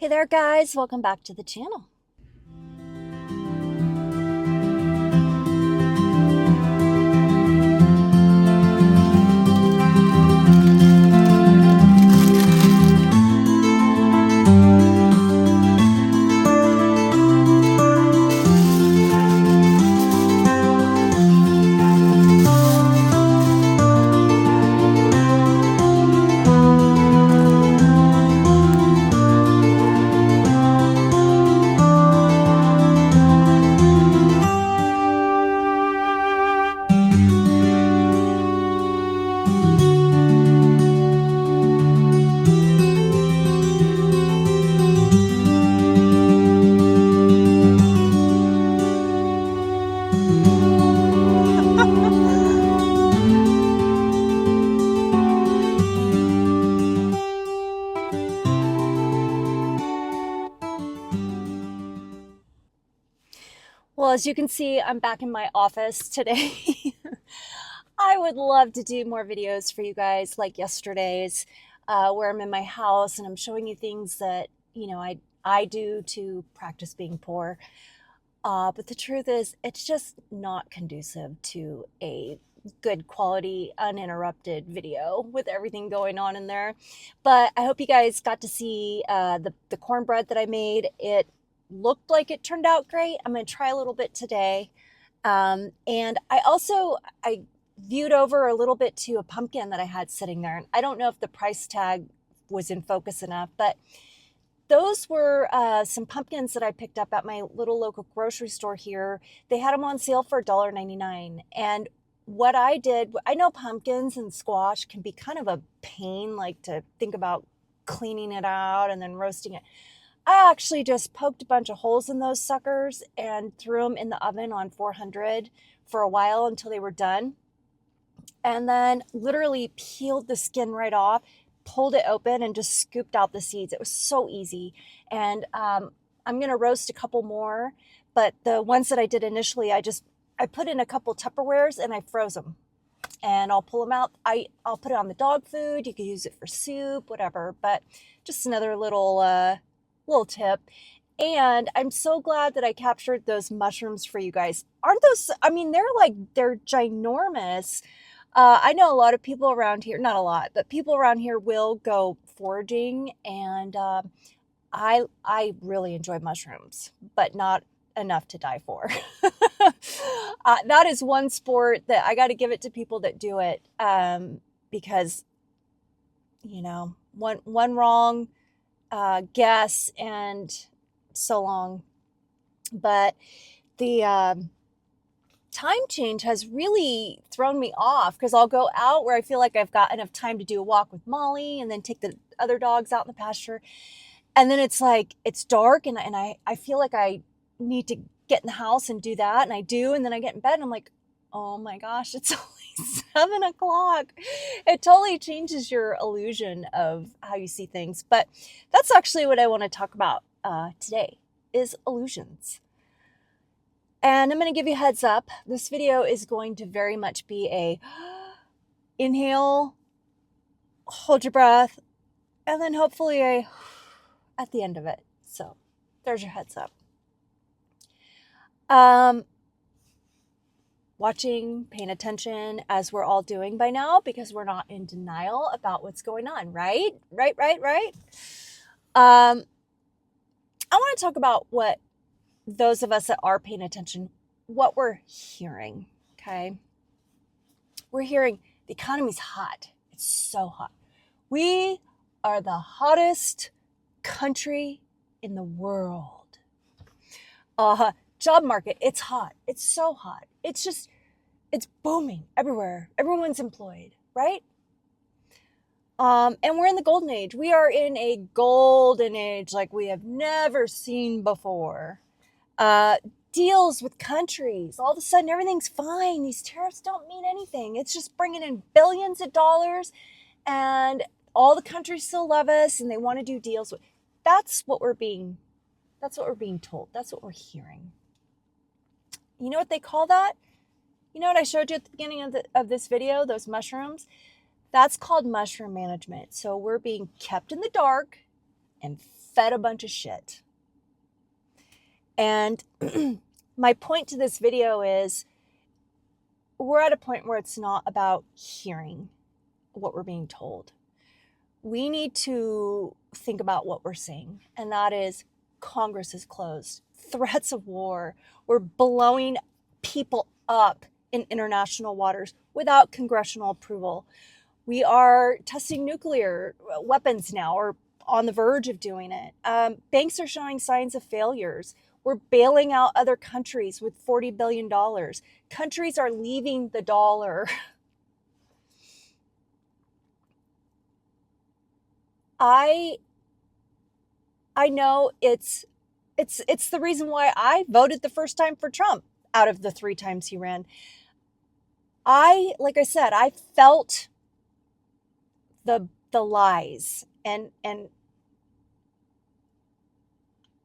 Hey there guys, welcome back to the channel. Well, as you can see, I'm back in my office today. I would love to do more videos for you guys like yesterday's, where I'm in my house and I'm showing you things that, I do to practice being poor. But the truth is, it's just not conducive to a good quality, uninterrupted video with everything going on in there. But I hope you guys got to see the cornbread that I made. It looked like it turned out great. I'm going to try a little bit today. And I viewed over a little bit to a pumpkin that I had sitting there. And I don't know if the price tag was in focus enough, but those were some pumpkins that I picked up at my little local grocery store here. They had them on sale for $1.99. And what I did, I know pumpkins and squash can be kind of a pain, like to think about cleaning it out and then roasting it. I actually just poked a bunch of holes in those suckers and threw them in the oven on 400 for a while until they were done. And then literally peeled the skin right off, pulled it open, and just scooped out the seeds. It was so easy. And I'm going to roast a couple more, but the ones that I did initially, I put in a couple Tupperwares and I froze them. And I'll pull them out. I'll put it on the dog food. You can use it for soup, whatever. But just another little tip. And I'm so glad that I captured those mushrooms for you guys. Aren't those, I mean, they're ginormous. I know a lot of people around here, not a lot, but people around here will go foraging, and I really enjoy mushrooms, but not enough to die for. That is one sport that I got to give it to people that do it, because one wrong guess and so long. But the time change has really thrown me off, because I'll go out where I feel like I've got enough time to do a walk with Molly and then take the other dogs out in the pasture. And then it's like, it's dark and I feel like I need to get in the house and do that. And I do. And then I get in bed and I'm like, oh my gosh, it's only 7 o'clock. It totally changes your illusion of how you see things. But that's actually what I want to talk about today, is illusions. And I'm going to give you a heads up. This video is going to very much be a inhale, hold your breath, and then hopefully a at the end of it. So there's your heads up. Watching, paying attention, as we're all doing by now, because we're not in denial about what's going on, right? Right. I want to talk about what those of us that are paying attention, what we're hearing, okay? We're hearing the economy's hot. It's so hot. We are the hottest country in the world. Job market, it's hot. It's so hot. It's booming everywhere. Everyone's employed, right? And we're in the golden age. We are in a golden age like we have never seen before. Deals with countries. All of a sudden, everything's fine. These tariffs don't mean anything. It's just bringing in billions of dollars, and all the countries still love us, and they want to do deals with. That's what we're being told. That's what we're hearing. You know what they call that? You know what I showed you at the beginning of this video, those mushrooms? That's called mushroom management. So we're being kept in the dark, and fed a bunch of shit. And my point to this video is we're at a point where it's not about hearing what we're being told. We need to think about what we're seeing, and that is Congress is closed, threats of war. We're blowing people up in international waters without congressional approval. We are testing nuclear weapons now, or on the verge of doing it. Banks are showing signs of failures. We're bailing out other countries with $40 billion. Countries are leaving the dollar. I know it's the reason why I voted the first time for Trump out of the 3 times he ran. Like I said, I felt the lies, and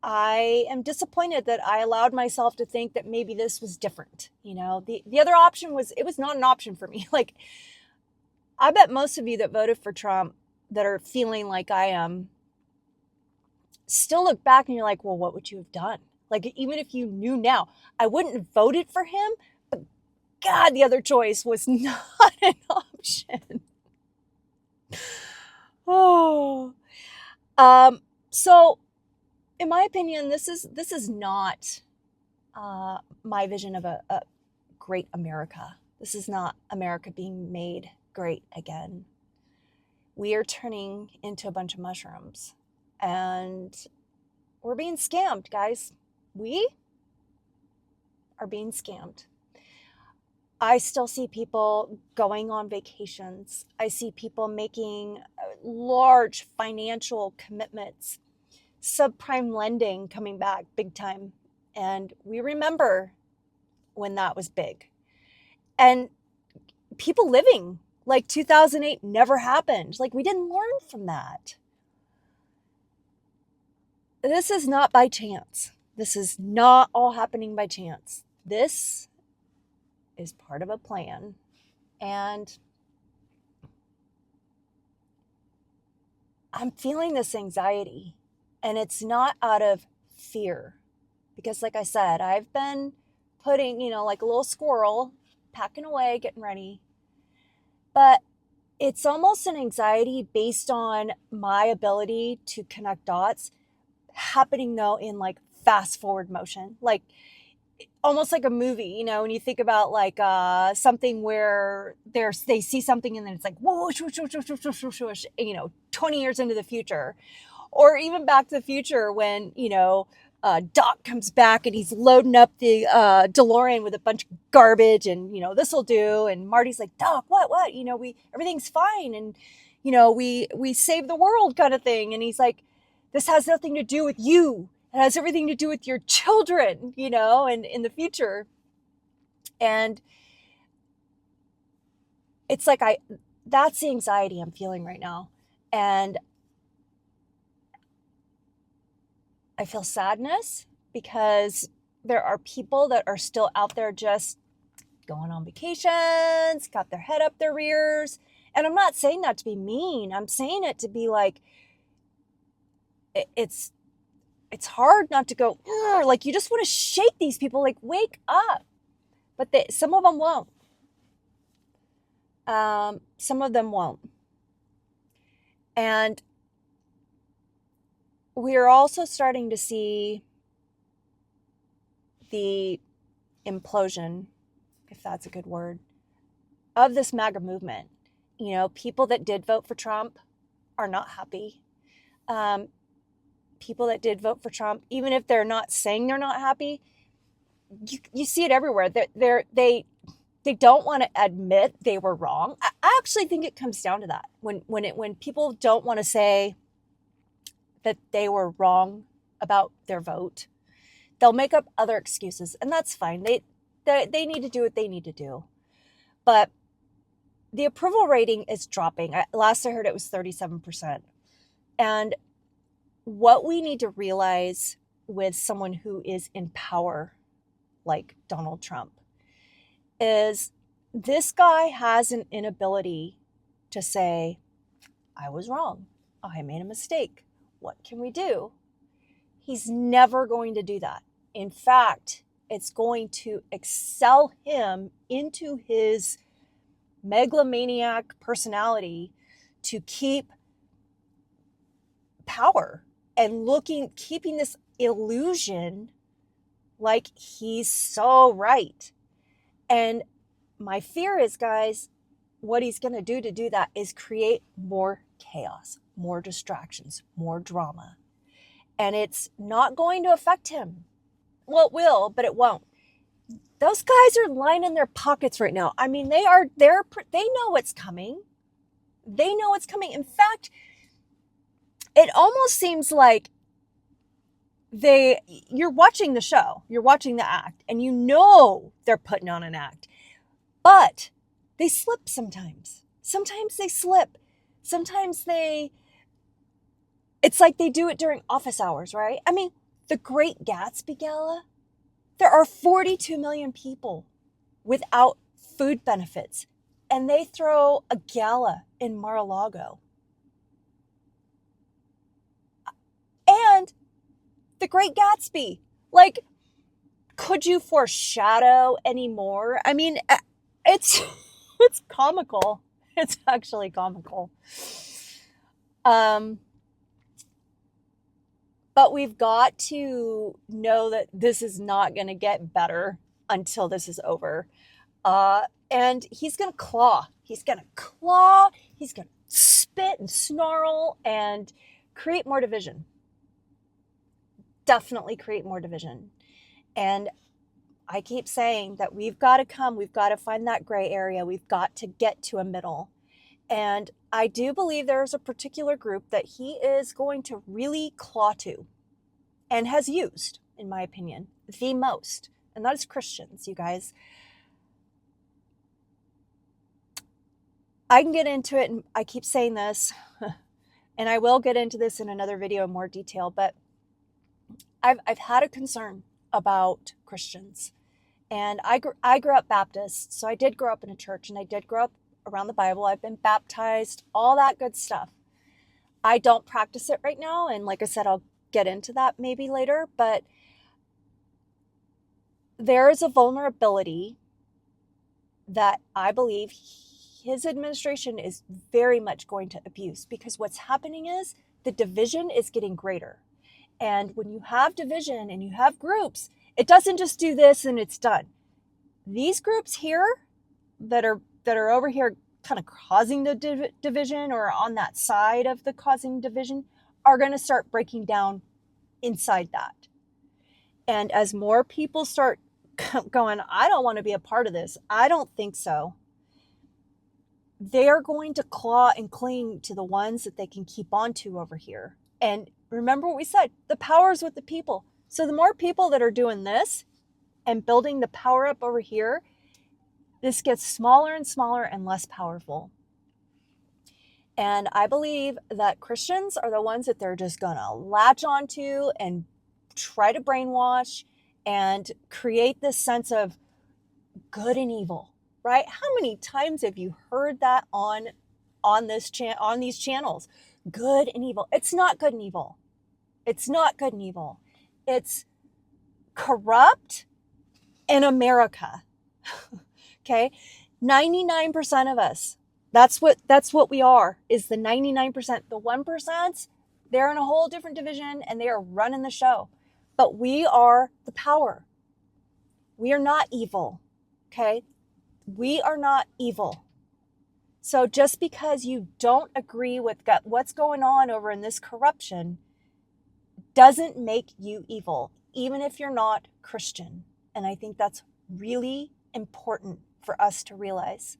I am disappointed that I allowed myself to think that maybe this was different. You know, the other option was, it was not an option for me. Like, I bet most of you that voted for Trump that are feeling like I am still look back and you're like, well, what would you have done? Like, even if you knew now, I wouldn't have voted for him, but God, the other choice was not an option. Oh, so in my opinion, this is not my vision of a great America. This is not America being made great again. We are turning into a bunch of mushrooms, and we're being scammed, guys. We are being scammed. I still see people going on vacations. I see people making large financial commitments, subprime lending coming back big time. And we remember when that was big. And people living like 2008 never happened. Like, we didn't learn from that. This is not by chance. This is not all happening by chance. This is part of a plan. And I'm feeling this anxiety, and it's not out of fear, because like I said, I've been putting, like a little squirrel, packing away, getting ready. But it's almost an anxiety based on my ability to connect dots, happening though in like fast forward motion, like almost like a movie, when you think about like something where they see something and then it's like whoosh, whoosh, whoosh, whoosh, whoosh, whoosh, whoosh, 20 years into the future, or even Back to the Future when Doc comes back and he's loading up the DeLorean with a bunch of garbage, and this will do, and Marty's like, Doc, what everything's fine, and we save the world kind of thing, and he's like, this has nothing to do with you. It has everything to do with your children, and in the future. And it's like, that's the anxiety I'm feeling right now. And I feel sadness because there are people that are still out there just going on vacations, got their head up their rears. And I'm not saying that to be mean. I'm saying it to be like, it's hard not to go, like, you just want to shake these people, like, wake up. But some of them won't. Some of them won't. And we are also starting to see the implosion, if that's a good word, of this MAGA movement. People that did vote for Trump are not happy. People that did vote for Trump, even if they're not saying they're not happy, you see it everywhere. They don't want to admit they were wrong. I actually think it comes down to that. When people don't want to say that they were wrong about their vote, they'll make up other excuses, and that's fine. They need to do what they need to do. But the approval rating is dropping. Last I heard it was 37%. And what we need to realize with someone who is in power, like Donald Trump, is this guy has an inability to say, I was wrong. I made a mistake. what can we do? He's never going to do that. In fact, it's going to excel him into his megalomaniac personality to keep power and keeping this illusion like he's so right. And my fear is, guys, what he's going to do that is create more chaos, more distractions, more drama. And it's not going to affect him. Well, it will, but it won't. Those guys are lining their pockets right now. I mean, they know what's coming. They know what's coming. In fact, it almost seems like you're watching the show, you're watching the act, and you know they're putting on an act. But they slip sometimes. Sometimes they slip. Sometimes it's like they do it during office hours, right? I mean, the Great Gatsby Gala, there are 42 million people without food benefits, and they throw a gala in Mar-a-Lago. And the Great Gatsby, like, could you foreshadow anymore? I mean, it's comical. It's actually comical. But we've got to know that this is not going to get better until this is over. And he's going to claw. He's going to claw. He's going to spit and snarl and create more division. Definitely create more division. And I keep saying that we've got to find that gray area. We've got to get to a middle. And I do believe there's a particular group that he is going to really claw to and has used, in my opinion, the most. And that is Christians, you guys. I can get into it, and I keep saying this, and I will get into this in another video in more detail, but I've had a concern about Christians. And I grew up Baptist, so I did grow up in a church, and I did grow up around the Bible. I've been baptized, all that good stuff. I don't practice it right now, and like I said, I'll get into that maybe later, but there is a vulnerability that I believe his administration is very much going to abuse, because what's happening is the division is getting greater. And when you have division and you have groups, it doesn't just do this and it's done. These groups here that are over here kind of causing the division, or on that side of the causing division, are going to start breaking down inside that. And as more people start going, I don't want to be a part of this, I don't think so, they're going to claw and cling to the ones that they can keep on to over here. And remember what we said, the power is with the people. So the more people that are doing this and building the power up over here, this gets smaller and smaller and less powerful. And I believe that Christians are the ones that they're just going to latch onto and try to brainwash and create this sense of good and evil, right? How many times have you heard that on these channels? Good and evil. It's not good and evil. It's not good and evil. It's corrupt in America. Okay? 99% of us, that's what we are, is the 99%. The 1%, they're in a whole different division and they are running the show. But we are the power. We are not evil. Okay? We are not evil. So just because you don't agree with what's going on over in this corruption doesn't make you evil, even if you're not Christian. And I think that's really important for us to realize.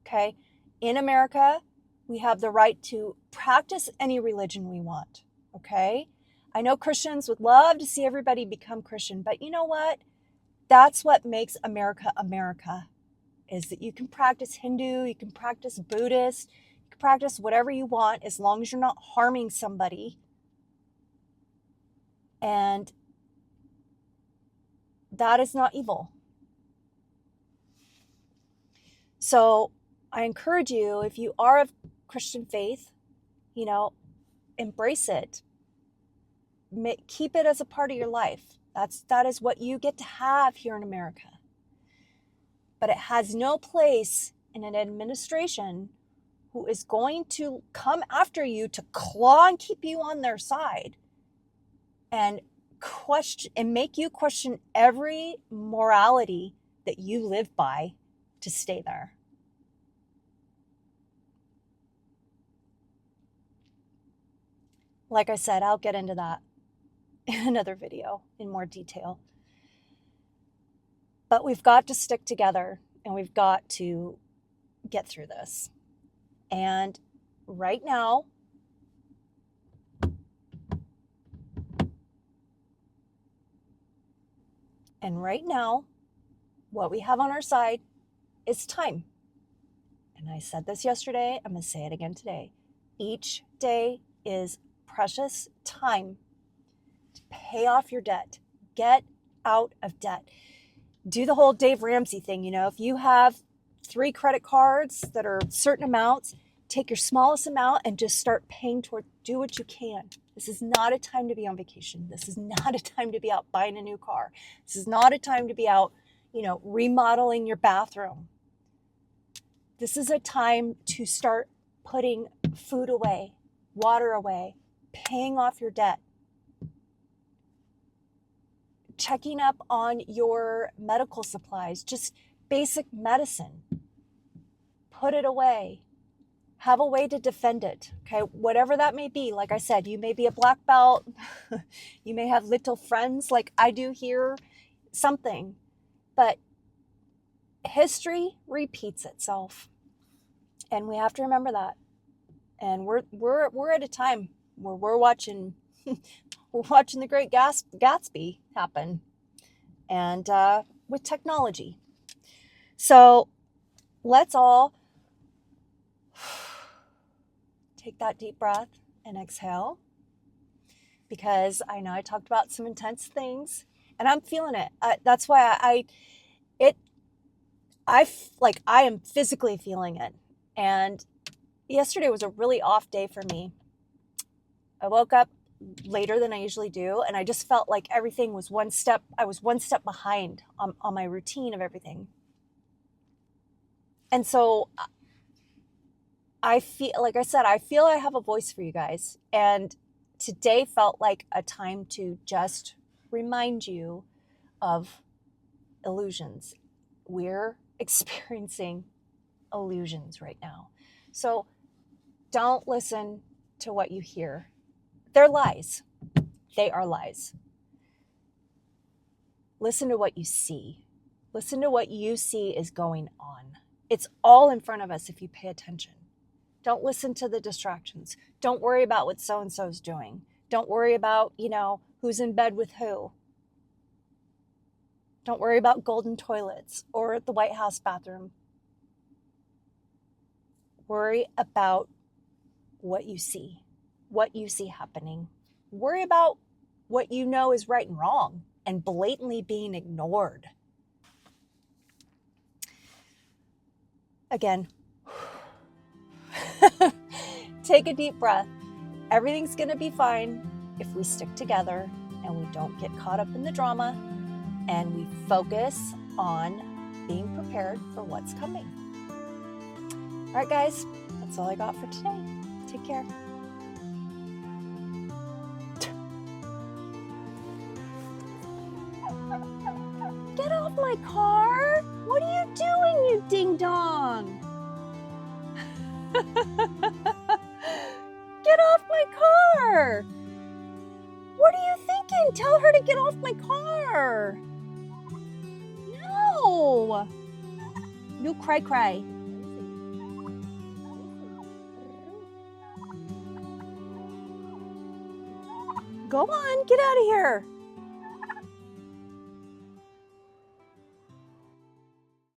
Okay? In America, we have the right to practice any religion we want. Okay? I know Christians would love to see everybody become Christian, but you know what? That's what makes America America, is that you can practice Hindu, you can practice Buddhist, you can practice whatever you want as long as you're not harming somebody. And that is not evil. So I encourage you, if you are of Christian faith, embrace it. keep it as a part of your life. That is what you get to have here in America. But it has no place in an administration who is going to come after you to claw and keep you on their side and make you question every morality that you live by to stay there. Like I said, I'll get into that in another video in more detail. But we've got to stick together and we've got to get through this. And right now, what we have on our side is time. And I said this yesterday, I'm going to say it again today. Each day is precious time to pay off your debt. Get out of debt. Do the whole Dave Ramsey thing. If you have 3 credit cards that are certain amounts, take your smallest amount and just start paying toward. Do what you can. This is not a time to be on vacation. This is not a time to be out buying a new car. This is not a time to be out, remodeling your bathroom. This is a time to start putting food away, water away, paying off your debt, checking up on your medical supplies, just basic medicine. Put it away. Have a way to defend it, okay? Whatever that may be. Like I said, you may be a black belt. You may have little friends like I do here, something. But history repeats itself. And we have to remember that. And we're at a time where we're watching the Great Gatsby happen, and with technology. So let's all take that deep breath and exhale, because I know I talked about some intense things, and I'm feeling it. That's why I am physically feeling it. And yesterday was a really off day for me. I woke up later than I usually do, and I just felt like everything was I was one step behind on my routine of everything. And so I feel, like I said, I have a voice for you guys. And today felt like a time to just remind you of illusions. We're experiencing illusions right now. So don't listen to what you hear. They're lies. They are lies. Listen to what you see. Listen to what you see is going on. It's all in front of us if you pay attention. Don't listen to the distractions. Don't worry about what so-and-so's doing. Don't worry about, who's in bed with who. Don't worry about golden toilets or the White House bathroom. Worry about what you see happening. Worry about what you know is right and wrong and blatantly being ignored. Again, take a deep breath. Everything's going to be fine if we stick together and we don't get caught up in the drama and we focus on being prepared for what's coming. All right, guys, that's all I got for today. Take care. Get off my car! What are you doing, you ding-dong? Get off my car! What are you thinking? Tell her to get off my car! No! You cry. Go on, get out of here.